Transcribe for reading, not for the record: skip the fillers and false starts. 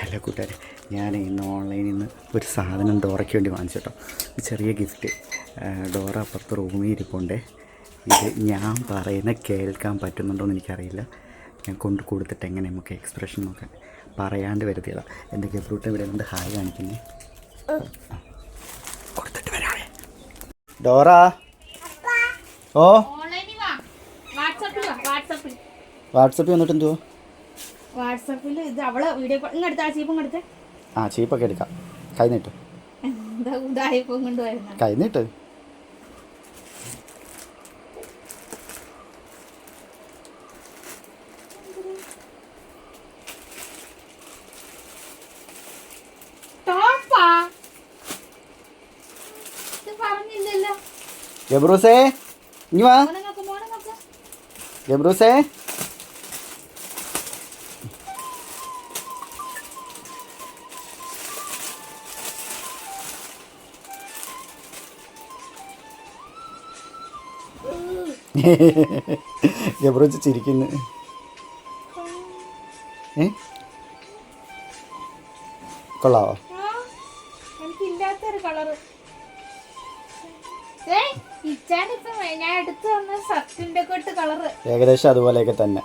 Hello കൂട്ടുകാരെ, ഞാൻ ഇന്ന് ഓൺലൈനിൽ നിന്ന് ഒരു സാധനം ഡോറയ്ക്ക് വേണ്ടി വാങ്ങിച്ചു കേട്ടോ. ചെറിയ ഗിഫ്റ്റ്. ഡോറ അപ്പുറത്ത് റൂമിൽ ഇരിപ്പുണ്ട്. ഇത് ഞാൻ പറയുന്ന കേൾക്കാൻ പറ്റുന്നുണ്ടോ എന്ന് എനിക്കറിയില്ല. ഞാൻ കൊണ്ട് കൊടുത്തിട്ട് എങ്ങനെ നമുക്ക് എക്സ്പ്രഷൻ നോക്കാൻ പറയാണ്ട് വരുത്തിയതാണ്. എൻ്റെ ഗബ്രൂട്ട ഇവിടെ കൊണ്ട് ഹായ് കാണിക്കുന്നേ. കൊടുത്തിട്ട് വരാവേ. ഡോറ ഓ വാട്സപ്പിൽ വന്നിട്ട് എന്തുവാ? വാട്സാപ്പിൽ ഇത് അവള് വീഡിയോ ഇങ്ങെടുത്ത ചീപ്പും എടുത്ത് ചീപ്പൊക്കെ എടുക്കാം. കൈ നീട്ട്, കൈ നീട്ട്. ഗബ്രൂസേ ഇനി വാ. ഗബ്രൂസേ ഗബ്രൂച്ച് ചിരിക്കുന്നു. കൊള്ളാവോ? എനിക്കില്ലാത്തൊരു കളറ് ഞാൻ എടുത്തു വന്ന ഷർട്ടിന്റെ കളറ് ഏകദേശം അതുപോലെയൊക്കെ തന്നെ.